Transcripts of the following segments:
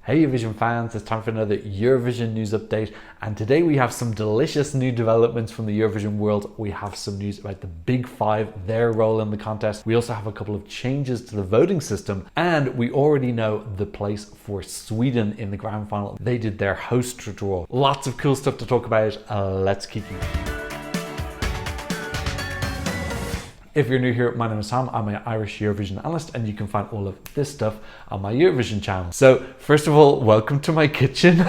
Hey Eurovision fans, it's time for another Eurovision news update, and today we have some delicious new developments from the Eurovision world. We have some news about the Big Five, their role in the contest. We also have a couple of changes to the voting system, and we already know the place for Sweden in the grand final. They did their host draw. Lots of cool stuff to talk about. Let's keep moving. If you're new here, my name is Sam. I'm an Irish Eurovision analyst, and you can find all of this stuff on my Eurovision channel. So first of all, welcome to my kitchen.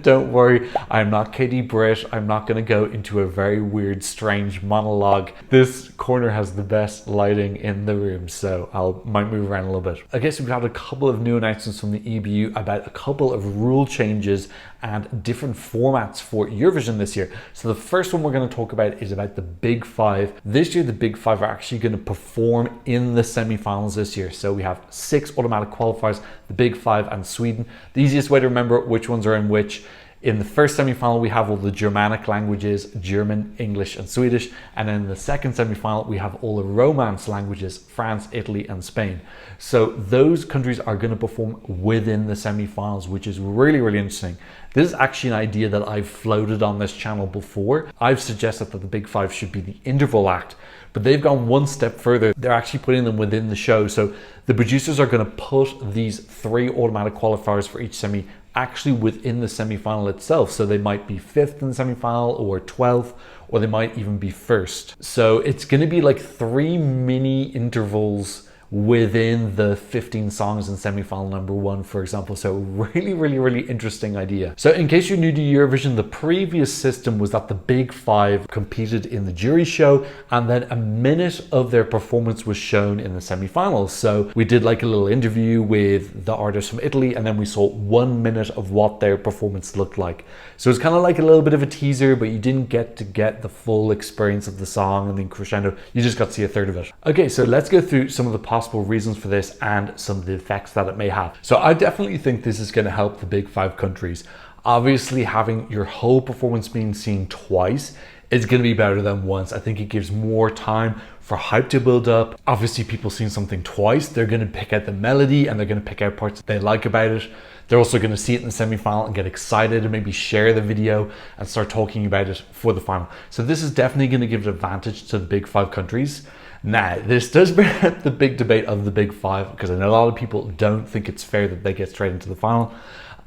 Don't worry, I'm not Katie Britt. I'm not going to go into a very weird, strange monologue. This corner has the best lighting in the room, so I might move around a little bit. I guess we've had a couple of new announcements from the EBU about a couple of rule changes and different formats for Eurovision this year. So the first one we're going to talk about is about the Big Five. This year, the Big Five are actually going to perform in the semi-finals this year. So we have 6 automatic qualifiers, the Big Five and Sweden. The easiest way to remember which ones are in which: in the first semi-final, we have all the Germanic languages, German, English, and Swedish. And then in the second semi-final, we have all the Romance languages, France, Italy, and Spain. So those countries are going to perform within the semi-finals, which is really, really interesting. This is actually an idea that I've floated on this channel before. I've suggested that the Big Five should be the interval act, but they've gone one step further. They're actually putting them within the show. So the producers are going to put these 3 automatic qualifiers for each semi actually within the semi-final itself. So they might be 5th in the semi-final or 12th, or they might even be 1st. So it's going to be like 3 mini intervals within the 15 songs in semi-final number 1, for example. So really interesting idea. So in case you're new to Eurovision, the previous system was that the Big Five competed in the jury show, and then a minute of their performance was shown in the semi-finals. So we did like a little interview with the artist from Italy, and then we saw 1 minute of what their performance looked like. So it's kind of like a little bit of a teaser, but you didn't get to get the full experience of the song and then crescendo. You just got to see a third of it. Okay, so let's go through some of the possible reasons for this and some of the effects that it may have. So I definitely think this is going to help the Big Five countries. Obviously, having your whole performance being seen twice is going to be better than once. I think it gives more time for hype to build up. Obviously, people seeing something twice, they're going to pick out the melody and they're going to pick out parts they like about it. They're also going to see it in the semi-final and get excited and maybe share the video and start talking about it for the final. So this is definitely going to give an advantage to the Big Five countries. Now, this does bring up the big debate of the Big Five, because I know a lot of people don't think it's fair that they get straight into the final.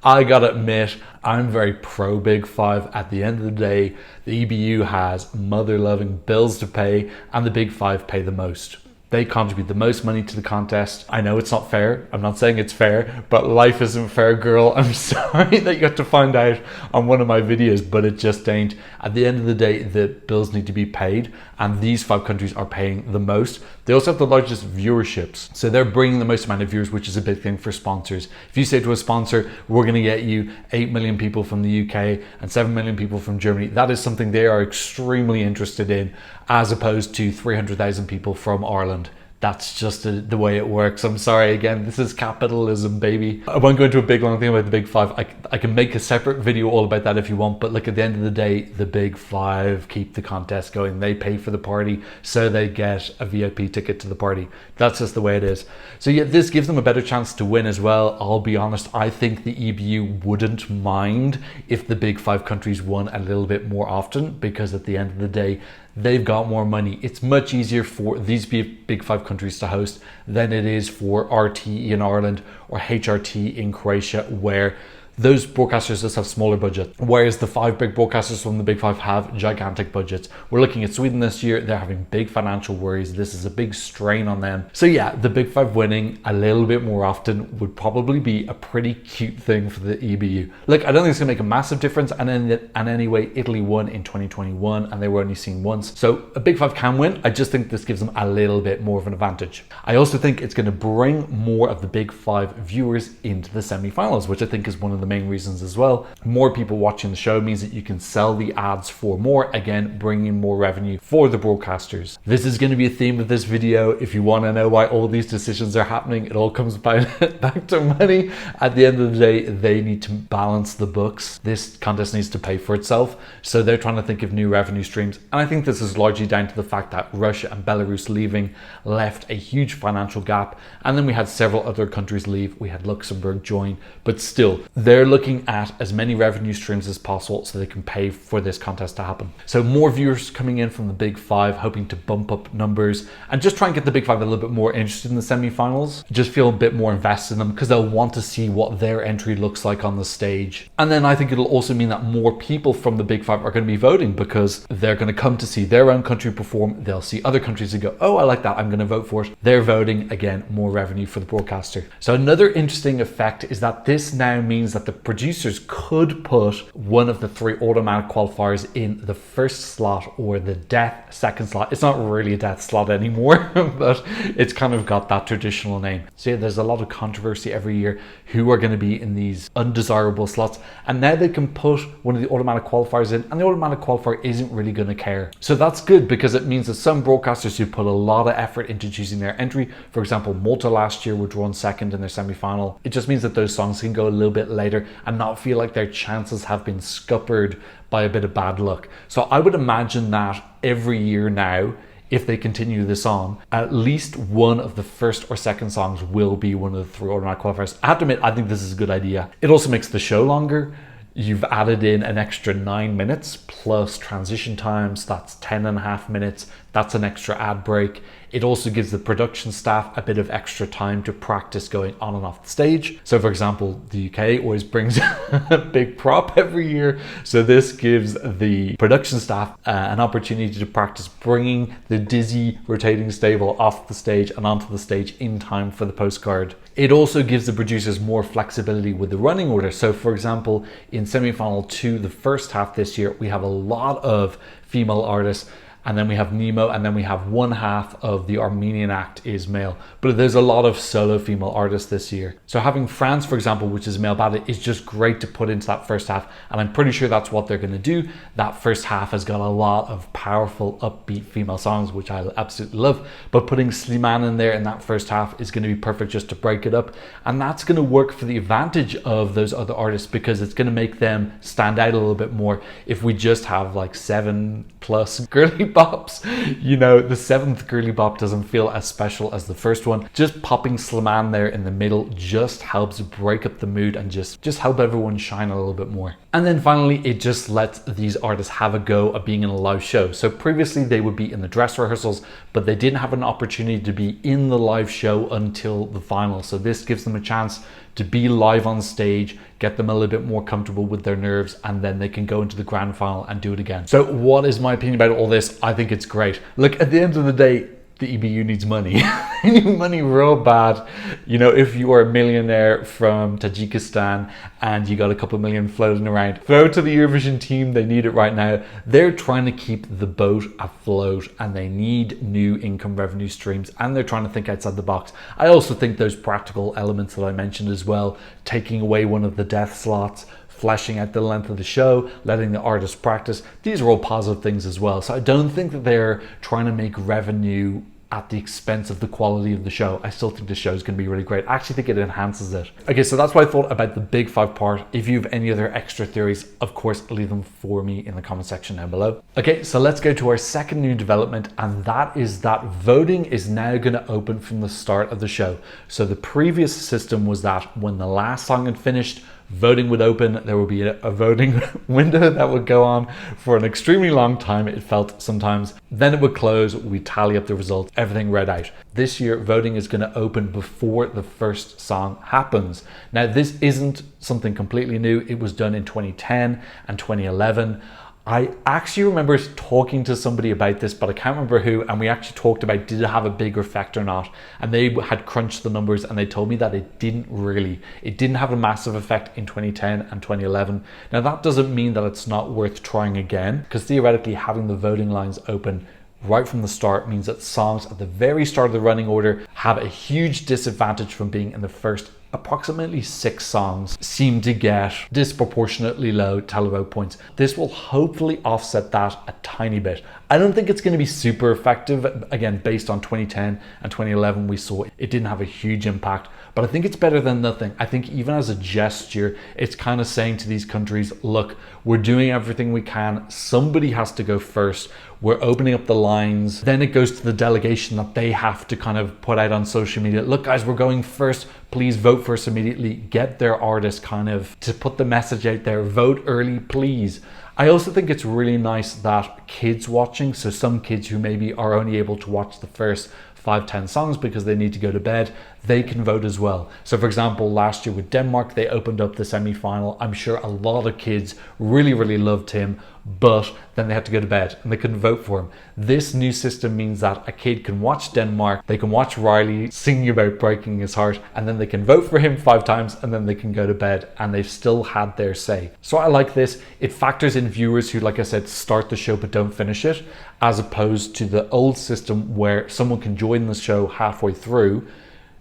I gotta admit, I'm very pro Big Five. At the end of the day, the EBU has mother-loving bills to pay, and the Big Five pay the most. They contribute the most money to the contest. I know it's not fair. I'm not saying it's fair, but life isn't fair, girl. I'm sorry that you have to find out on one of my videos, but it just ain't. At the end of the day, the bills need to be paid, and these 5 countries are paying the most. They also have the largest viewerships. So they're bringing the most amount of viewers, which is a big thing for sponsors. If you say to a sponsor, we're going to get you 8 million people from the UK and 7 million people from Germany, that is something they are extremely interested in, as opposed to 300,000 people from Ireland. That's just the way it works. I'm sorry, again, this is capitalism, baby. I won't go into a big long thing about the Big Five. I can make a separate video all about that if you want, but look, at the end of the day, the Big Five keep the contest going. They pay for the party, so they get a VIP ticket to the party. That's just the way it is. So yeah, this gives them a better chance to win as well. I'll be honest, I think the EBU wouldn't mind if the Big Five countries won a little bit more often, because at the end of the day, they've got more money. It's much easier for these Big Five countries to host than it is for RTE in Ireland or HRT in Croatia, where those broadcasters just have smaller budget, whereas the 5 big broadcasters from the Big Five have gigantic budgets. We're looking at Sweden this year. They're having big financial worries. This is a big strain on them. So yeah, the Big Five winning a little bit more often would probably be a pretty cute thing for the EBU. Look, I don't think it's gonna make a massive difference, and anyway, Italy won in 2021 and they were only seen once. So a Big Five can win. I just think this gives them a little bit more of an advantage. I also think it's gonna bring more of the Big Five viewers into the semi-finals, which I think is one of of the main reasons as well. More people watching the show means that you can sell the ads for more, again, bringing more revenue for the broadcasters. This is going to be a theme of this video. If you want to know why all these decisions are happening, it all comes back to money. At the end of the day, they need to balance the books. This contest needs to pay for itself. So they're trying to think of new revenue streams. And I think this is largely down to the fact that Russia and Belarus leaving left a huge financial gap. And then we had several other countries leave. We had Luxembourg join, but still they're looking at as many revenue streams as possible so they can pay for this contest to happen. So more viewers coming in from the Big Five, hoping to bump up numbers and just try and get the Big Five a little bit more interested in the semi-finals, just feel a bit more invested in them because they'll want to see what their entry looks like on the stage. And then I think it'll also mean that more people from the Big Five are going to be voting because they're going to come to see their own country perform. They'll see other countries and go, oh, I like that, I'm going to vote for it. They're voting, again, more revenue for the broadcaster. So another interesting effect is that this now means that the producers could put one of the 3 automatic qualifiers in the first slot or the death second slot. It's not really a death slot anymore, but it's kind of got that traditional name. So yeah, there's a lot of controversy every year who are going to be in these undesirable slots, and now they can put one of the automatic qualifiers in, and the automatic qualifier isn't really going to care. So that's good because it means that some broadcasters who put a lot of effort into choosing their entry, for example, Malta last year were drawn second in their semi-final, it just means that those songs can go a little bit later and not feel like their chances have been scuppered by a bit of bad luck. So I would imagine that every year now, if they continue this on, at least one of the first or second songs will be one of the 3 automatic qualifiers. I have to admit, I think this is a good idea. It also makes the show longer. You've added in an extra 9 minutes plus transition times. That's 10.5 minutes. That's an extra ad break. It also gives the production staff a bit of extra time to practice going on and off the stage. So for example, the UK always brings a big prop every year. So this gives the production staff an opportunity to practice bringing the dizzy rotating stable off the stage and onto the stage in time for the postcard. It also gives the producers more flexibility with the running order. So for example, in semi-final 2, the first half this year, we have a lot of female artists, and then we have Nemo, and then we have one half of the Armenian act is male. But there's a lot of solo female artists this year. So having France, for example, which is male ballad, is just great to put into that first half. And I'm pretty sure that's what they're going to do. That first half has got a lot of powerful, upbeat female songs, which I absolutely love. But putting Slimane in there in that first half is going to be perfect just to break it up. And that's going to work for the advantage of those other artists because it's going to make them stand out a little bit more. If we just have like 7+ girly bops, you know, the 7th girly bop doesn't feel as special as the first one. Just popping Slimane there in the middle just helps break up the mood and just help everyone shine a little bit more. And then finally, it just lets these artists have a go at being in a live show. So previously they would be in the dress rehearsals, but they didn't have an opportunity to be in the live show until the final. So this gives them a chance to be live on stage, get them a little bit more comfortable with their nerves, and then they can go into the grand final and do it again. So what is my opinion about all this? I think it's great. Look, at the end of the day, the EBU needs money. They need money real bad. You know, if you are a millionaire from Tajikistan and you got a couple million floating around, throw it to the Eurovision team. They need it right now. They're trying to keep the boat afloat and they need new income revenue streams, and they're trying to think outside the box. I also think those practical elements that I mentioned as well, taking away one of the death slots, fleshing out the length of the show, letting the artists practice, these are all positive things as well. So I don't think that they're trying to make revenue at the expense of the quality of the show. I still think the show is going to be really great. I actually think it enhances it. Okay, so that's what I thought about the Big Five part. If you have any other extra theories, of course, leave them for me in the comment section down below. Okay, so let's go to our second new development, and that is that voting is now going to open from the start of the show. So the previous system was that when the last song had finished, voting would open. There would be a voting window that would go on for an extremely long time, it felt sometimes. Then it would close, we tally up the results, everything read out. This year, voting is going to open before the first song happens. Now, this isn't something completely new. It was done in 2010 and 2011. I actually remember talking to somebody about this, but I can't remember who, and we actually talked about did it have a bigger effect or not, and they had crunched the numbers and they told me that it didn't have a massive effect in 2010 and 2011. Now that doesn't mean that it's not worth trying again, because theoretically having the voting lines open right from the start means that songs at the very start of the running order have a huge disadvantage from being in the first approximately 6 songs seem to get disproportionately low televote points. This will hopefully offset that a tiny bit. I don't think it's going to be super effective. Again, based on 2010 and 2011, we saw it didn't have a huge impact, but I think it's better than nothing. I think even as a gesture, it's kind of saying to these countries, look, we're doing everything we can. Somebody has to go first. We're opening up the lines. Then it goes to the delegation that they have to kind of put out on social media. Look, guys, we're going first. Please vote for us immediately. Get their artists kind of to put the message out there. Vote early, please. I also think it's really nice that kids watching, so some kids who maybe are only able to watch the first 5-10 songs because they need to go to bed, they can vote as well. So for example, last year with Denmark, they opened up the semi-final. I'm sure a lot of kids really loved him, but then they had to go to bed and they couldn't vote for him. This new system means that a kid can watch Denmark, they can watch Riley singing about breaking his heart, and then they can vote for him 5 times, and then they can go to bed, and they've still had their say. So I like this. It factors in viewers who, like I said, start the show but don't finish it, as opposed to the old system where someone can join the show halfway through,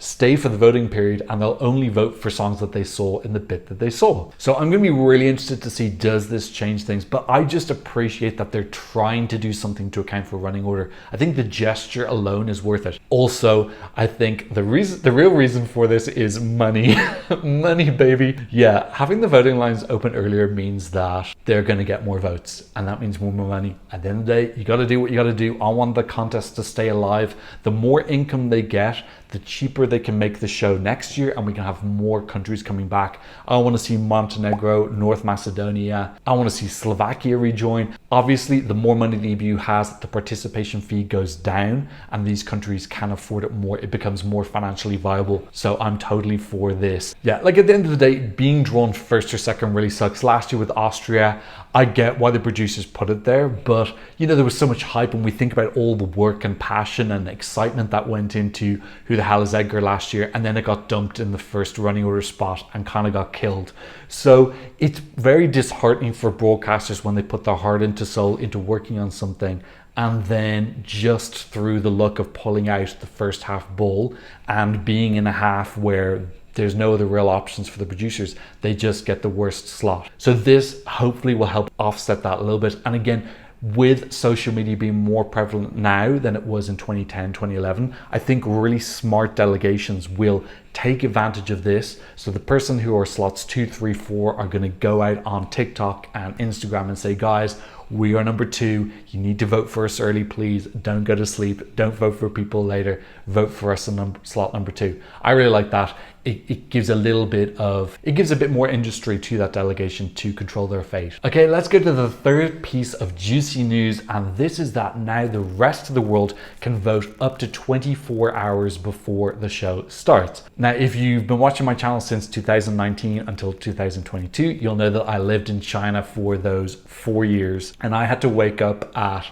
stay for the voting period, and they'll only vote for songs that they saw in the bit that they saw. So I'm going to be really interested to see, does this change things? But I just appreciate that they're trying to do something to account for running order. I think the gesture alone is worth it. Also, I think the real reason for this is money. Money, baby. Yeah, having the voting lines open earlier means that they're going to get more votes, and that means more money. At the end of the day, you got to do what you got to do. I want the contest to stay alive. The more income they get, the cheaper they can make the show next year, and we can have more countries coming back. I want to see Montenegro, North Macedonia. I want to see Slovakia rejoin. Obviously, the more money the EBU has, the participation fee goes down, and these countries can afford it more. It becomes more financially viable. So I'm totally for this. Yeah, like at the end of the day, being drawn first or second really sucks. Last year with Austria, I get why the producers put it there, but you know, there was so much hype, and we think about all the work and passion and excitement that went into Who the Hell is Edgar last year, and then it got dumped in the first running order spot and kind of got killed. So it's very disheartening for broadcasters when they put their heart into soul into working on something, and then just through the luck of pulling out the first half bull and being in a half where there's no other real options for the producers, they just get the worst slot. So this hopefully will help offset that a little bit. And again, with social media being more prevalent now than it was in 2010, 2011, I think really smart delegations will take advantage of this. So the person who are slots 2, 3, 4 are going to go out on TikTok and Instagram and say, guys, we are number 2. You need to vote for us early, please. Don't go to sleep. Don't vote for people later. Vote for us in slot number 2. I really like that. It gives a bit more industry to that delegation to control their fate. Okay, let's go to the third piece of juicy news, and this is that now the rest of the world can vote up to 24 hours before the show starts. Now, if you've been watching my channel since 2019 until 2022, you'll know that I lived in China for those 4 years, and I had to wake up at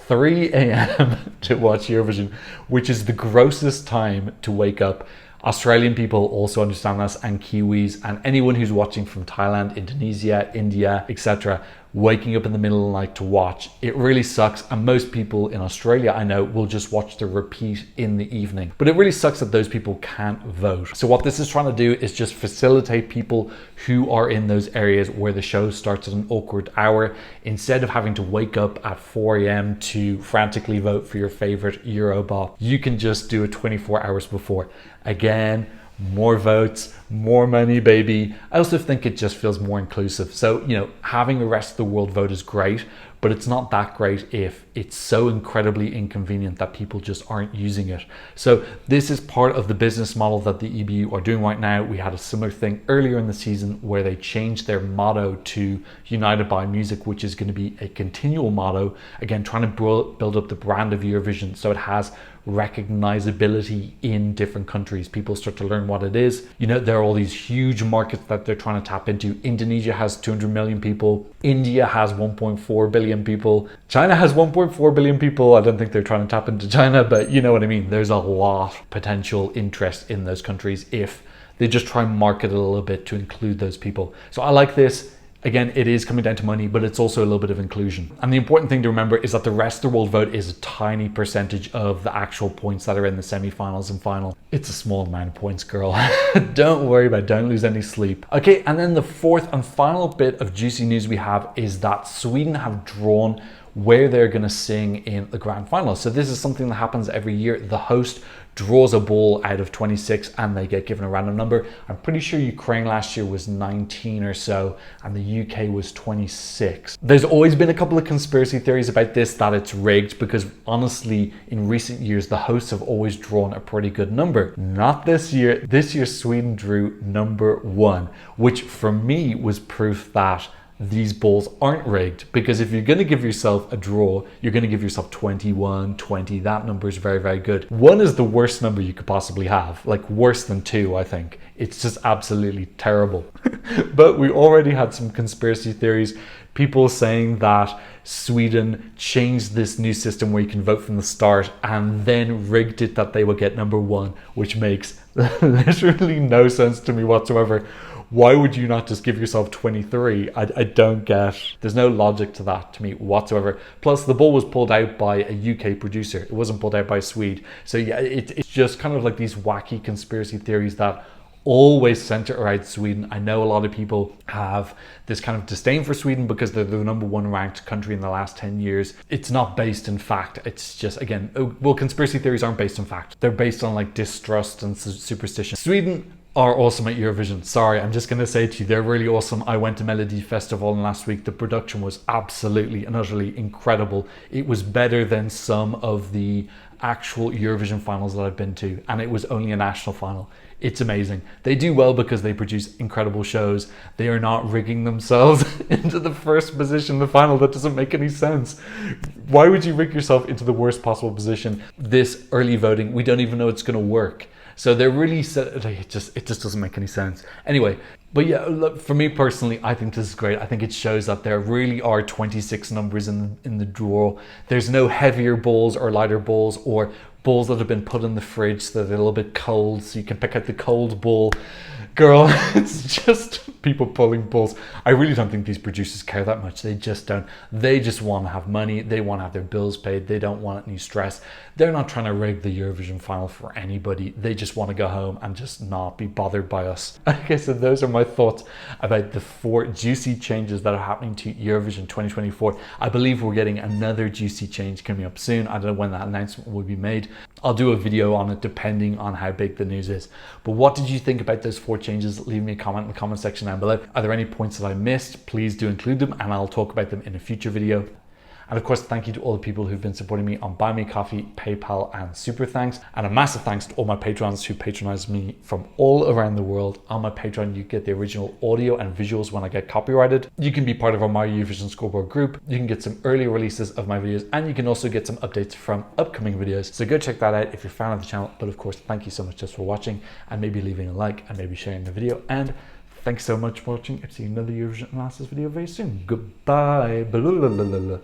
3 a.m. to watch Eurovision, which is the grossest time to wake up. Australian people also understand this, and Kiwis, and anyone who's watching from Thailand, Indonesia, India, etc., waking up in the middle of the night to watch. It really sucks, and most people in Australia, I know, will just watch the repeat in the evening. But it really sucks that those people can't vote. So what this is trying to do is just facilitate people who are in those areas where the show starts at an awkward hour. Instead of having to wake up at 4 a.m. to frantically vote for your favorite Eurobop, you can just do it 24 hours before. Again, more votes, more money, baby. I also think it just feels more inclusive. So, you know, having the rest of the world vote is great, but it's not that great if it's so incredibly inconvenient that people just aren't using it. So this is part of the business model that the EBU are doing right now. We had a similar thing earlier in the season where they changed their motto to United by Music, which is going to be a continual motto. Again, trying to build up the brand of Eurovision so it has recognizability in different countries. People start to learn what it is. You know, there are all these huge markets that they're trying to tap into. Indonesia has 200 million people. India has 1.4 billion people. China has 1.4 billion people. I don't think they're trying to tap into China, but you know what I mean. There's a lot of potential interest in those countries if they just try and market it a little bit to include those people. So I like this. Again, it is coming down to money, but it's also a little bit of inclusion. And the important thing to remember is that the rest of the world vote is a tiny percentage of the actual points that are in the semi-finals and final. It's a small amount of points, girl. Don't worry about it, don't lose any sleep. Okay, and then the fourth and final bit of juicy news we have is that Sweden have drawn where they're going to sing in the grand final. So this is something that happens every year. The host draws a ball out of 26 and they get given a random number. I'm pretty sure Ukraine last year was 19 or so and the UK was 26. There's always been a couple of conspiracy theories about this, that it's rigged, because honestly in recent years the hosts have always drawn a pretty good number. Not this year. This year Sweden drew number 1, which for me was proof that these balls aren't rigged, because if you're going to give yourself a draw, you're going to give yourself 21, 20. That number is very, very good. 1 is the worst number you could possibly have, like worse than 2, I think. It's just absolutely terrible. But we already had some conspiracy theories, people saying that Sweden changed this new system where you can vote from the start and then rigged it that they would get number 1, which makes literally no sense to me whatsoever. Why would you not just give yourself 23? I don't get. There's no logic to that to me whatsoever. Plus, the ball was pulled out by a UK producer. It wasn't pulled out by a Swede. So yeah, it's just kind of like these wacky conspiracy theories that always center around Sweden. I know a lot of people have this kind of disdain for Sweden because they're the number 1 ranked country in the last 10 years. It's not based in fact. It's just, again, well, conspiracy theories aren't based in fact. They're based on like distrust and superstition. Sweden are awesome at Eurovision. Sorry, I'm just going to say to you, they're really awesome. I went to Melody Festival last week. The production was absolutely and utterly incredible. It was better than some of the actual Eurovision finals that I've been to, and it was only a national final. It's amazing. They do well because they produce incredible shows. They are not rigging themselves into the first position in the final. That doesn't make any sense. Why would you rig yourself into the worst possible position? This early voting, we don't even know it's going to work. So they're really it just doesn't make any sense. Anyway, but yeah, look, for me personally, I think this is great. I think it shows that there really are 26 numbers in the draw. There's no heavier balls or lighter balls or balls that have been put in the fridge so they're a little bit cold, so you can pick out the cold ball. Girl, it's just people pulling balls. I really don't think these producers care that much. They just don't. They just want to have money. They want to have their bills paid. They don't want any stress. They're not trying to rig the Eurovision final for anybody. They just want to go home and just not be bothered by us. Okay, so those are my thoughts about the 4 juicy changes that are happening to Eurovision 2024. I believe we're getting another juicy change coming up soon. I don't know when that announcement will be made. I'll do a video on it depending on how big the news is. But what did you think about those 4 changes? Leave me a comment in the comment section down below. Are there any points that I missed? Please do include them and I'll talk about them in a future video. And of course, thank you to all the people who've been supporting me on Buy Me Coffee, PayPal, and Super Thanks. And a massive thanks to all my patrons who patronize me from all around the world. On my Patreon, you get the original audio and visuals when I get copyrighted. You can be part of our My Eurovision Scoreboard group. You can get some early releases of my videos, and you can also get some updates from upcoming videos. So go check that out if you're a fan of the channel. But of course, thank you so much just for watching, and maybe leaving a like and maybe sharing the video. And thanks so much for watching. I'll see you in another Eurovision analysis video very soon. Goodbye. Blah, blah, blah, blah, blah.